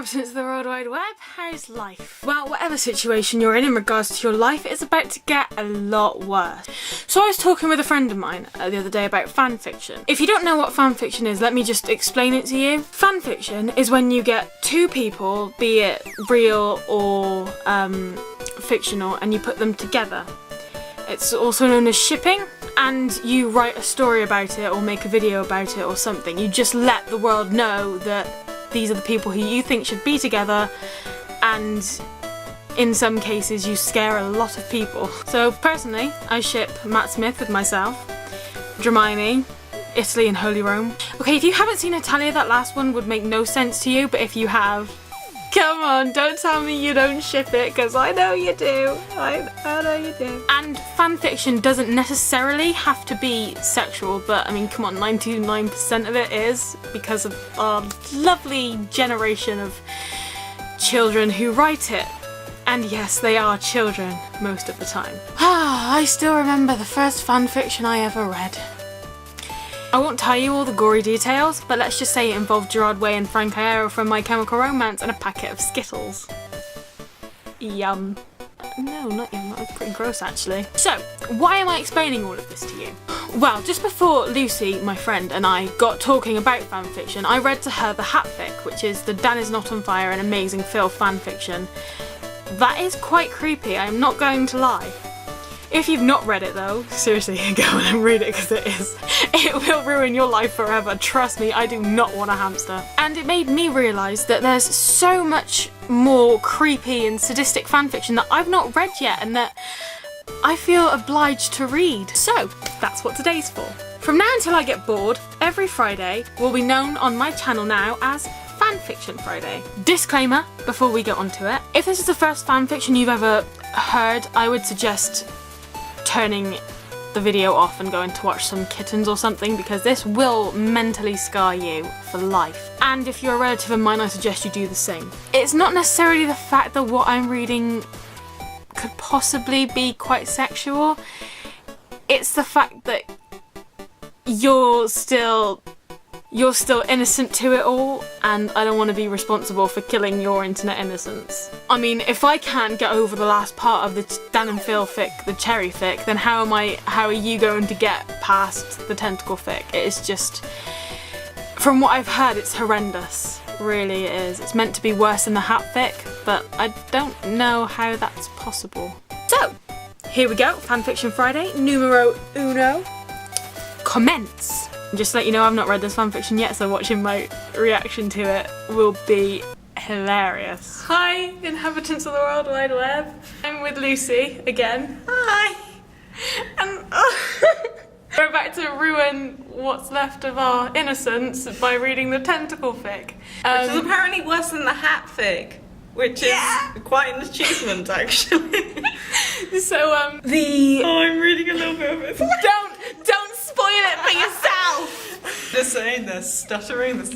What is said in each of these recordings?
Inhabitants of the World Wide Web, how's life? Well, whatever situation you're in regards to your life, it's about to get a lot worse. So I was talking with a friend of mine the other day about fan fiction. If you don't know what fan fiction is, let me just explain it to you. Fan fiction is when you get two people, be it real or fictional, and you put them together. It's also known as shipping, and you write a story about it or make a video about it or something. You just let the world know that these are the people who you think should be together, and in some cases you scare a lot of people. So personally, I ship Matt Smith with myself, Hermione, Italy and Holy Rome. Okay, if you haven't seen Italia, that last one would make no sense to you, but if you have, come on, don't tell me you don't ship it, because I know you do. I know you do. And fanfiction doesn't necessarily have to be sexual, but I mean, come on, 99% of it is, because of our lovely generation of children who write it. And yes, they are children most of the time. I still remember the first fanfiction I ever read. I won't tell you all the gory details, but let's just say it involved Gerard Way and Frank Iero from My Chemical Romance and a packet of Skittles. Yum. No, not yum, that was pretty gross actually. So, why am I explaining all of this to you? Well, just before Lucy, my friend, and I got talking about fanfiction, I read to her the Hatfic, which is the Dan Is Not On Fire and Amazing Phil fanfiction. That is quite creepy, I'm not going to lie. If you've not read it though, seriously, go and read it because it will ruin your life forever. Trust me, I do not want a hamster. And it made me realise that there's so much more creepy and sadistic fanfiction that I've not read yet and that I feel obliged to read. So, that's what today's for. From now until I get bored, every Friday will be known on my channel now as FanFiction Friday. Disclaimer before we get onto it. If this is the first fanfiction you've ever heard, I would suggest turning the video off and going to watch some kittens or something, because this will mentally scar you for life. And if you're a relative of mine, I suggest you do the same. It's not necessarily the fact that what I'm reading could possibly be quite sexual, it's the fact that you're still innocent to it all, and I don't want to be responsible for killing your internet innocence. I mean, if I can't get over the last part of the Dan and Phil fic, the cherry fic, then how are you going to get past the tentacle fic? It is just, from what I've heard, it's horrendous. Really it is. It's meant to be worse than the hat fic, but I don't know how that's possible. So, here we go, Fanfiction Friday, numero uno. Commence! Just to let you know, I've not read this fanfiction yet, so watching my reaction to it will be hilarious. Hi, inhabitants of the World Wide Web. I'm with Lucy again. Hi! And we're about to ruin what's left of our innocence by reading the tentacle fic. Which is apparently worse than the hat fic, which is quite an achievement actually. So Oh, I'm reading a little bit of it. Don't spoil it for yourself! Just saying this, stuttering this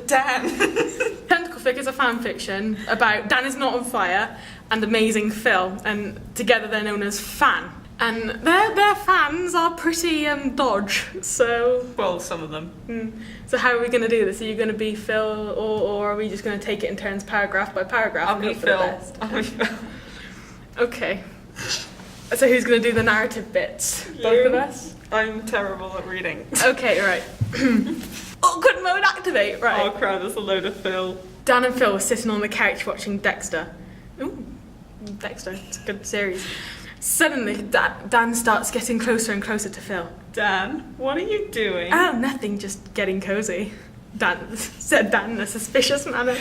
Dan. Tentacle fic is a fan fiction about Dan Is Not On Fire and Amazing Phil, and together they're known as Phan. And their fans are pretty dodge, so... Well, some of them. So how are we going to do this? Are you going to be Phil, or are we just going to take it in turns paragraph by paragraph? I'll be Phil. I'll be Phil. Okay. So who's going to do the narrative bits? Both of us? I'm terrible at reading. Okay, right. Awkward mode activate, right. Oh crap, there's a load of Phil. Dan and Phil were sitting on the couch watching Dexter. Ooh, Dexter, it's a good series. Suddenly, Dan starts getting closer and closer to Phil. Dan, what are you doing? Oh, nothing, just getting cozy. Said Dan in a suspicious manner.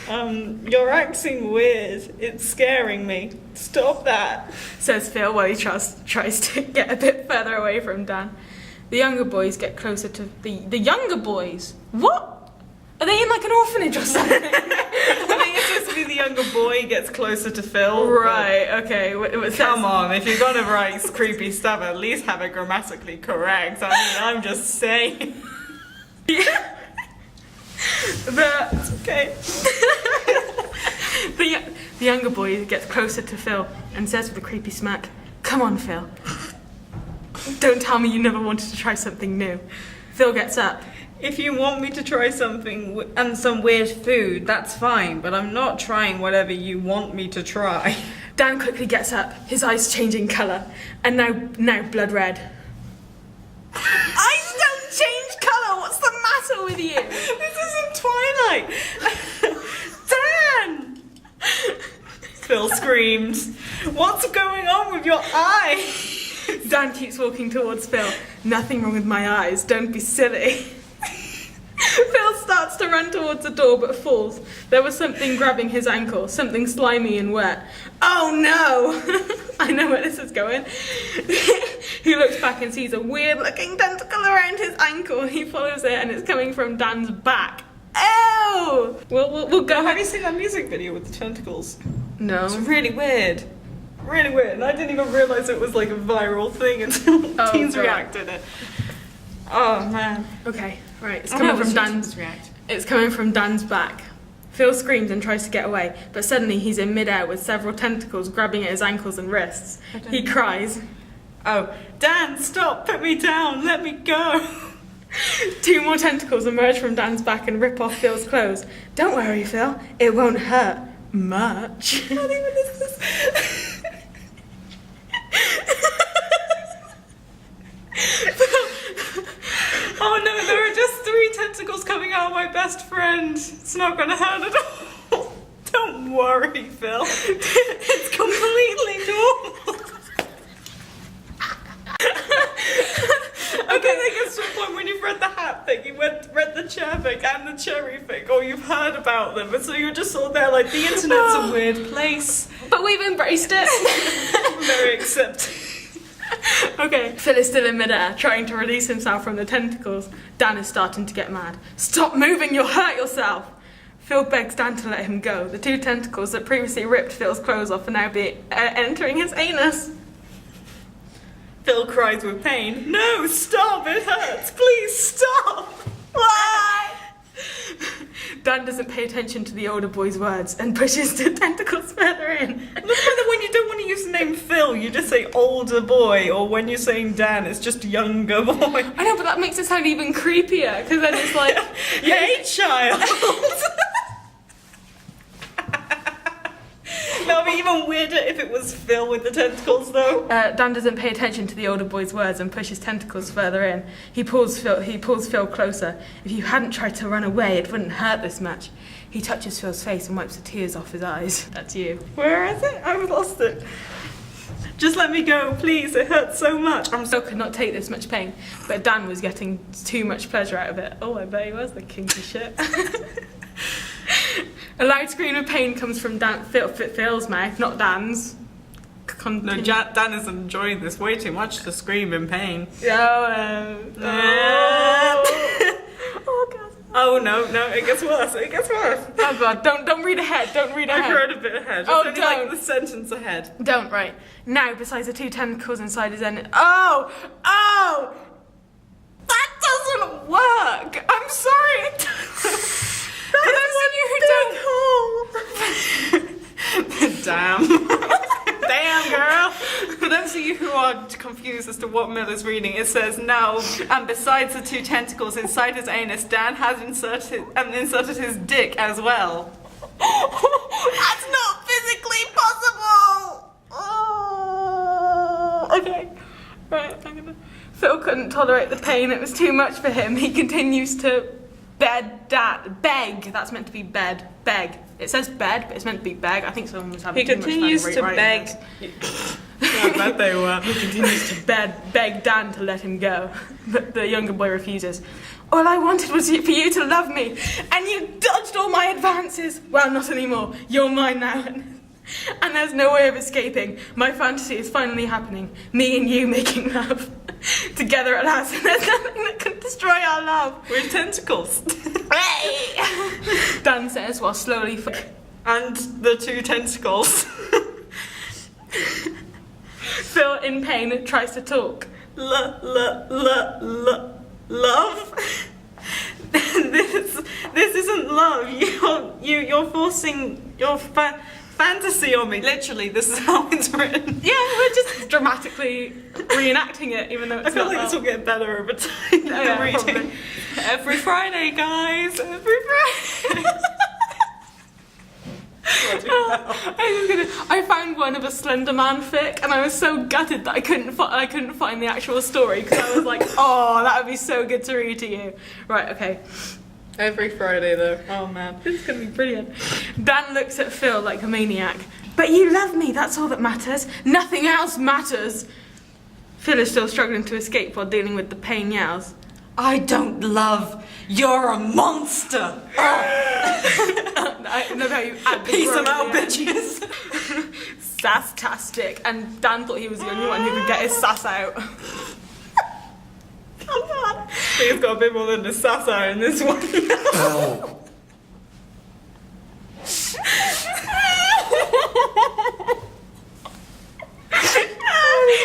You're acting weird. It's scaring me. Stop that. Says Phil while he tries to get a bit further away from Dan. The younger boys get closer to the younger boys. What? Are they in like an orphanage or something? I think it's supposed to be the younger boy gets closer to Phil. Right, okay. Come on, if you're gonna write creepy stuff, at least have it grammatically correct. I mean, I'm just saying. It's okay. The younger boy gets closer to Phil and says with a creepy smack, "Come on, Phil. Don't tell me you never wanted to try something new." Phil gets up. If you want me to try something and some weird food, that's fine, but I'm not trying whatever you want me to try. Dan quickly gets up, his eyes changing colour, and now blood red. Eyes don't change colour, what's the matter with you? This isn't Twilight! Dan! Phil screamed. What's going on with your eye? Dan keeps walking towards Phil. Nothing wrong with my eyes, don't be silly. Phil starts to run towards the door but falls. There was something grabbing his ankle, something slimy and wet. Oh no! I know where this is going. He looks back and sees a weird looking tentacle around his ankle. He follows it and it's coming from Dan's back. Ew! We'll go. Have you seen that music video with the tentacles? No. It's really weird. Really weird. And I didn't even realise it was like a viral thing until teens reacted it. Oh man. Okay, right. It's coming from Dan's. It's coming from Dan's back. Phil screams and tries to get away, but suddenly he's in midair with several tentacles grabbing at his ankles and wrists. He cries, "Oh, Dan, stop! Put me down! Let me go!" 2 more tentacles emerge from Dan's back and rip off Phil's clothes. Don't worry, Phil. It won't hurt much. What even is this? Oh no, there are just 3 tentacles coming out of my best friend. It's not gonna hurt at all. Don't worry, Phil. It's completely normal. Okay, I guess to a point when you've read the hat thing, you've read the chair thing and the cherry thing, or you've heard about them, and so you're just sort of there like, the internet's a weird place. But we've embraced it. Very accepting. Okay, Phil is still in midair, trying to release himself from the tentacles. Dan is starting to get mad. Stop moving, you'll hurt yourself! Phil begs Dan to let him go. The 2 tentacles that previously ripped Phil's clothes off are now entering his anus. Phil cries with pain. No, stop, it hurts, please stop! Why? Dan doesn't pay attention to the older boy's words and pushes the tentacles further in. Look, whether when you don't want to use the name Phil, you just say older boy, or when you're saying Dan, it's just younger boy. I know, but that makes it sound even creepier, because then it's like... Hey, child! That would be even weirder if it was Phil with the tentacles, though. Dan doesn't pay attention to the older boy's words and pushes tentacles further in. He pulls Phil closer. If you hadn't tried to run away, it wouldn't hurt this much. He touches Phil's face and wipes the tears off his eyes. That's you. Where is it? I've lost it. Just let me go, please. It hurts so much. Phil could not take this much pain, but Dan was getting too much pleasure out of it. Oh, I bet he was the kinky shit. A loud scream of pain comes from Phil's mouth, not Dan's. No, Dan is enjoying this way too much to scream in pain. Oh God. Oh no, it gets worse, Oh God, don't read ahead, don't read ahead. I've read a bit ahead, Oh, it's only like the sentence ahead. Don't, right. Now, besides the 2 tentacles inside his end... Oh! That doesn't work! I'm sorry! Damn. Damn, girl. For those of you who are confused as to what Mill is reading, it says now, and besides the 2 tentacles inside his anus, Dan has inserted his dick as well. That's not physically possible! Okay. Right, Phil couldn't tolerate the pain, it was too much for him. He continues to beg. That's meant to be beg. It says bed, but it's meant to be beg. I think someone was having too much fun. He continues to beg. I bet they were. He continues to beg Dan to let him go, but the younger boy refuses. All I wanted was for you to love me, and you dodged all my advances. Well, not anymore. You're mine now. And there's no way of escaping. My fantasy is finally happening. Me and you making love. Together at last, and there's nothing that can destroy our love. With tentacles. Dan says while slowly... And the 2 tentacles. Phil, in pain, tries to talk. Love? This isn't love. You're forcing your fantasy on me. Literally, this is how it's written. Yeah, we're just dramatically reenacting it, even though it's I feel not like that. this will get better over time. Yeah, reading. probably. Every Friday, guys. Every Friday. I found one of a Slender Man fic, and I was so gutted that I couldn't find the actual story, because I was like, oh, that would be so good to read to you. Right, okay. Every Friday, though. Oh, man. This is going to be brilliant. Dan looks at Phil like a maniac. But you love me, that's all that matters. Nothing else matters. Phil is still struggling to escape while dealing with the pain yells. I don't love. You're a monster. No, you add the Peace them groan out, at the end. bitches. Sass-tastic. And Dan thought he was the only one who could get his sass out. Come on. He's got a bit more than the sassa in this one.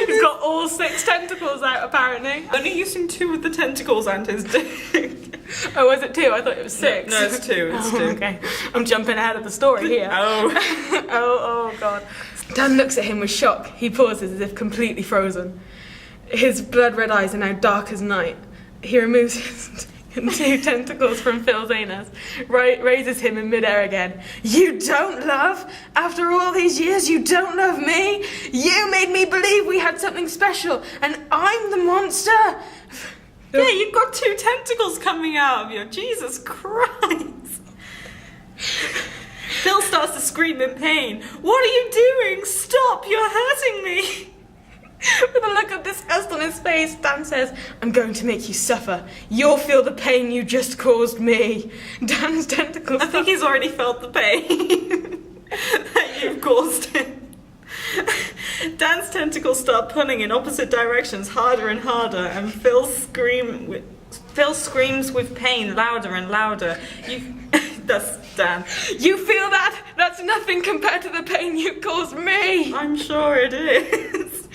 He's got all 6 tentacles out, apparently. Only using 2 of the tentacles and his dick. Oh, was it 2? I thought it was 6. No, it's 2. It's 2. Okay. I'm jumping ahead of the story here. Oh. Oh, God. Dan looks at him with shock. He pauses as if completely frozen. His blood-red eyes are now dark as night. He removes his 2 tentacles from Phil's anus, raises him in midair again. You don't love? After all these years, you don't love me? You made me believe we had something special, and I'm the monster? Yeah, you've got 2 tentacles coming out of you. Jesus Christ. Phil starts to scream in pain. What are you doing? Stop, you're hurting me. With a look of disgust on his face, Dan says, I'm going to make you suffer. You'll feel the pain you just caused me. Dan's tentacles... I think he's already felt the pain that you've caused him. Dan's tentacles start pulling in opposite directions harder and harder, and Phil screams with pain louder and louder. That's Dan. You feel that? That's nothing compared to the pain you caused me. I'm sure it is.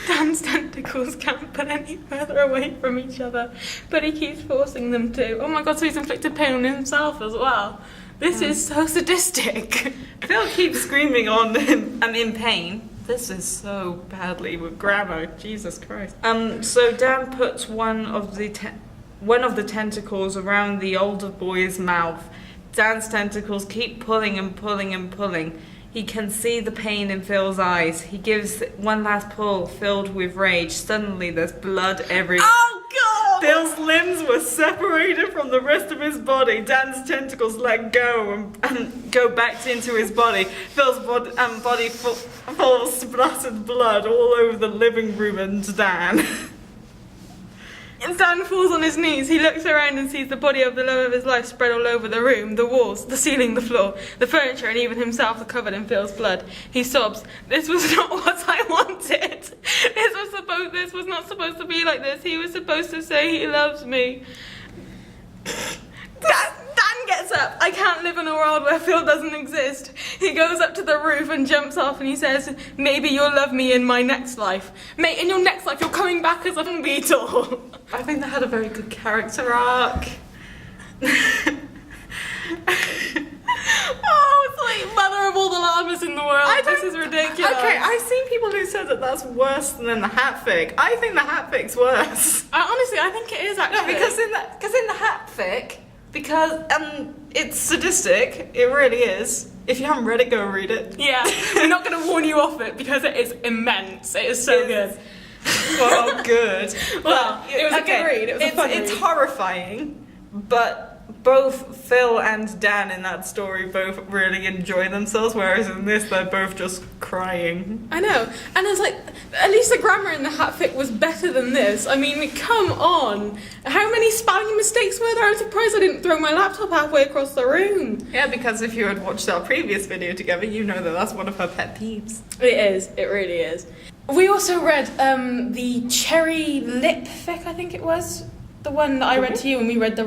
Dan's tentacles can't pull any further away from each other, but he keeps forcing them to. Oh my god, so he's inflicted pain on himself as well. This is so sadistic. Phil keeps screaming on him. I'm in pain. This is so badly with grammar. Jesus Christ. So Dan puts one of the tentacles around the older boy's mouth. Dan's tentacles keep pulling and pulling and pulling. He can see the pain in Phil's eyes. He gives one last pull, filled with rage. Suddenly, there's blood everywhere. Oh god! Phil's limbs were separated from the rest of his body. Dan's tentacles let go and go back into his body. Phil's body full of splattered blood all over the living room and Dan. Dan falls on his knees. He looks around and sees the body of the love of his life spread all over the room. The walls, the ceiling, the floor, the furniture, and even himself are covered in Phil's blood. He sobs, "This was not what I wanted. This was not supposed to be like this. He was supposed to say he loves me." Dan gets up. I can't live in a world where Phil doesn't exist. He goes up to the roof and jumps off, and he says, "Maybe you'll love me in my next life. Mate, in your next life, you're coming back as a beetle." I think they had a very good character arc. Oh, it's like mother of all the llamas in the world. This is ridiculous. Okay, I've seen people who said that that's worse than the hat fic. I think the hat fic's worse. Honestly, I think it is actually. No, because in the hat fic, because it's sadistic. It really is. If you haven't read it, go read it. Yeah, we're not going to warn you off it because it is immense. It is so good. Well, good. Well, it was a good read. It was a fun read. It's horrifying, but both Phil and Dan in that story both really enjoy themselves, whereas in this they're both just crying. I know, and it's like, at least the grammar in the hat fic was better than this. I mean, come on. How many spelling mistakes were there? I'm surprised I didn't throw my laptop halfway across the room. Yeah, because if you had watched our previous video together, you know that that's one of her pet peeves. It is, it really is. We also read the cherry lip fic, I think it was. The one that I read to you when we read the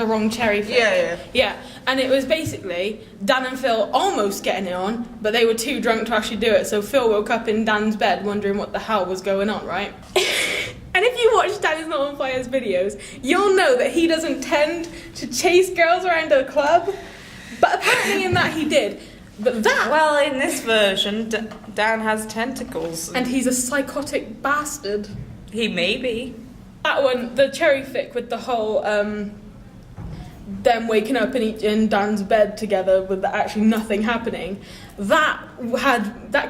wrong cherry fic. Yeah, and it was basically Dan and Phil almost getting it on, but they were too drunk to actually do it, so Phil woke up in Dan's bed wondering what the hell was going on, right? And if you watch Dan Is Not On Fire's videos, you'll know that he doesn't tend to chase girls around a club, but apparently in that he did. But that... Well, in this version, Dan has tentacles. And he's a psychotic bastard. He may be. That one, the cherry fic with the whole, them waking up in Dan's bed together with actually nothing happening, that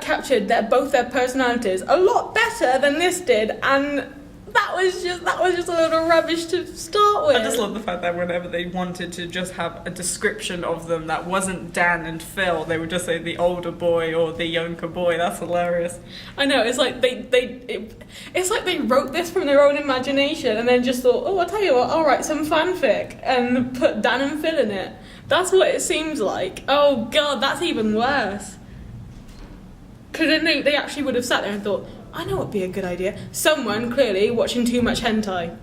captured both their personalities a lot better than this did, and that was just a little rubbish to start with. I just love the fact that whenever they wanted to just have a description of them that wasn't Dan and Phil, they would just say the older boy or the younger boy. That's hilarious. I know, it's like it's like they wrote this from their own imagination and then just thought, oh, I'll tell you what, I'll write some fanfic and put Dan and Phil in it. That's what it seems like. Oh god, that's even worse. Because then they actually would have sat there and thought, I know what would be a good idea. Someone, clearly, watching too much hentai.